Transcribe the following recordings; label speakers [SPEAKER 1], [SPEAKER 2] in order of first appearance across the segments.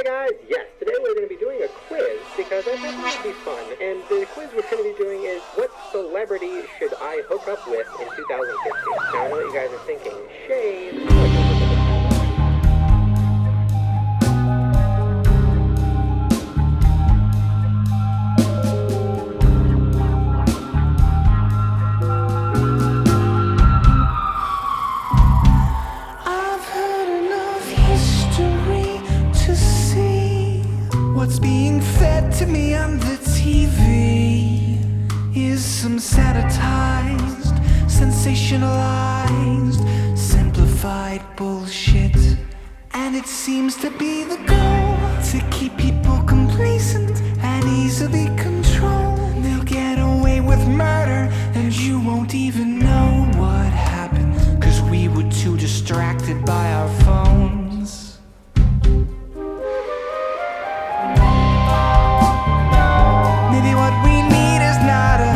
[SPEAKER 1] Hey guys, yes, today we're going to be doing a quiz because I thought it would be fun. And the quiz we're going to be doing is, what celebrity should I hook up with in 2015? Now I know what you guys are thinking. Shane.
[SPEAKER 2] What's being fed to me on the TV is some sanitized, sensationalized, simplified bullshit. And it seems to be the goal to keep people complacent and easily controlled. They'll get away with murder and you won't even know what happened, 'cause we were too distracted by our phones. Maybe what we need is not a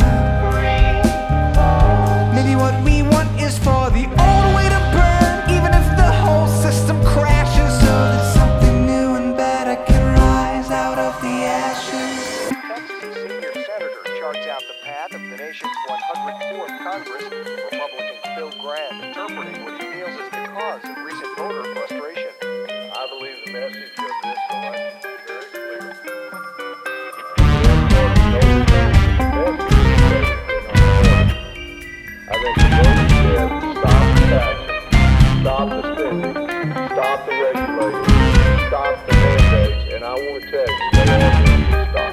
[SPEAKER 2] maybe what we want is for the old way to burn, even if the whole system crashes, so that something new and better can rise out of the ashes.
[SPEAKER 3] Texas senior senator charts out the path of the nation's 104th Congress, Republican Bill Graham, interpreting what he feels is the cause of recent voter frustration.
[SPEAKER 4] I believe the message of this election is very clear. I think the vote said stop the taxes, stop the spending, stop the regulations, stop the mandates, and I want to tell you, they all need to stop.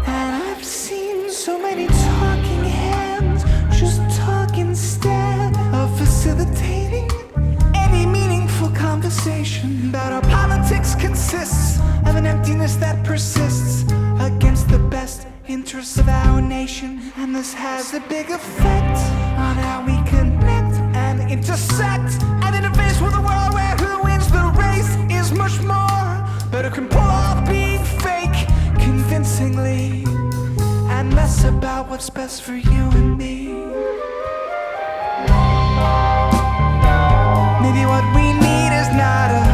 [SPEAKER 2] And I've seen so many talking heads just talk instead of facilitating any meaningful conversation. But our politics consists of an emptiness that persists against the best interests of our nation. And this has a big effect on how we connect and intersect and interface with a world where who wins the race is much more, but who can pull off being fake convincingly, and less about what's best for you and me. Maybe what we need is not a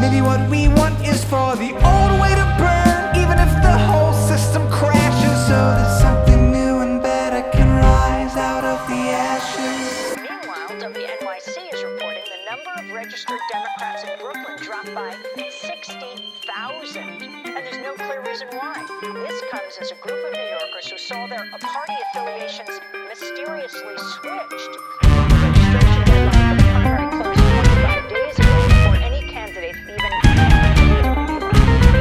[SPEAKER 2] maybe what we want is for the old way to burn, even if the whole system crashes, so that something new and better can rise out of the ashes.
[SPEAKER 5] Meanwhile, WNYC is reporting the number of registered Democrats in Brooklyn dropped by 60,000. And there's no clear reason why. This comes as a group of New Yorkers who saw their party affiliations mysteriously switched. The registration deadline for the primary closed 25 days ago before any candidate even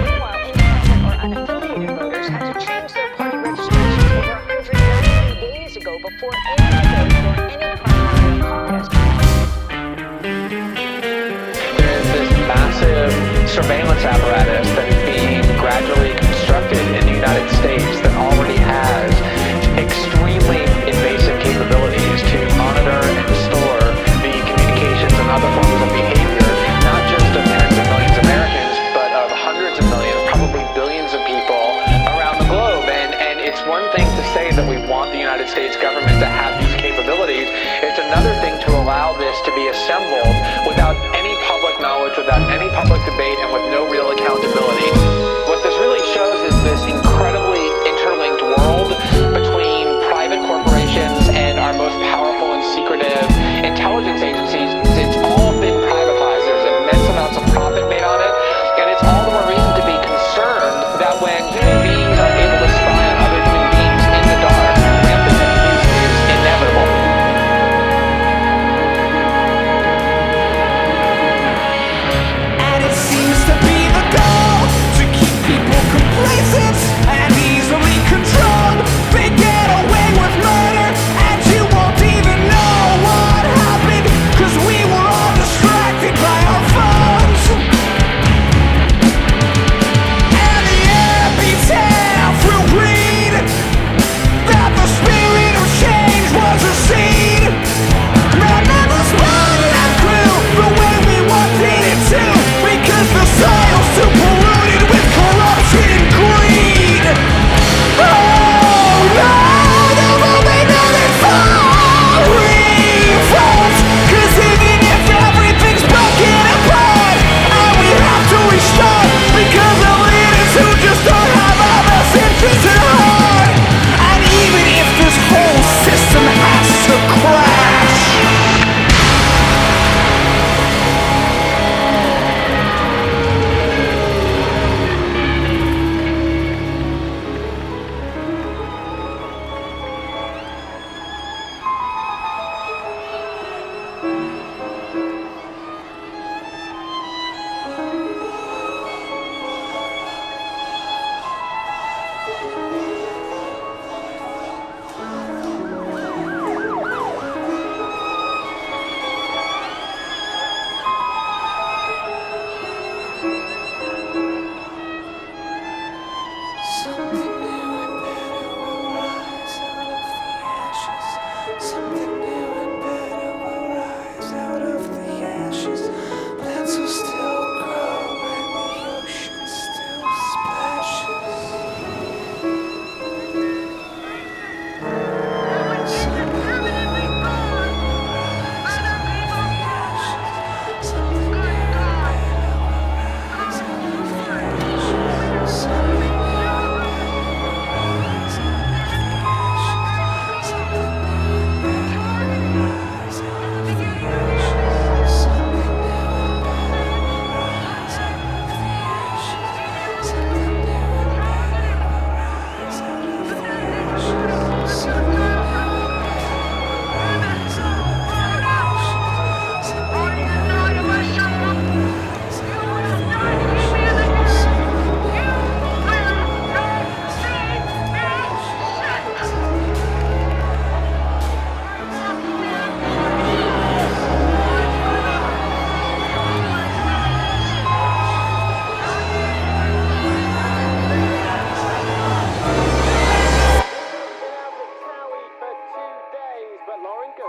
[SPEAKER 5] Meanwhile, independent or unaffiliated voters had to change their party registrations over 190 days ago before any debate or any primary caucus.
[SPEAKER 6] There's this massive surveillance apparatus that is being gradually constructed in the United States that already has extremely invasive capabilities to monitor and store the communications and other forms of behavior, not just of tens of millions of Americans, but of hundreds of millions, probably billions of people around the globe. And it's one thing to say that we want the United States government to have these capabilities. It's another thing to allow this to be assembled without any public knowledge, without any public debate, and with no real accountability. What this really shows is this incredibly interlinked world between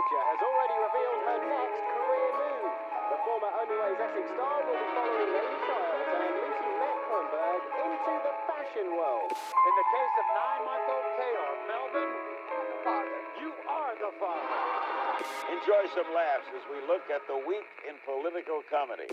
[SPEAKER 7] Berger has already revealed her next career move. The former Only Ways Essex star will be following Lady Childs and Lucy Mecklenburg into the fashion world.
[SPEAKER 8] In the case of 9-month-old Kaor, Melvin, father, you are the father.
[SPEAKER 9] Enjoy some laughs as we look at the week in political comedy.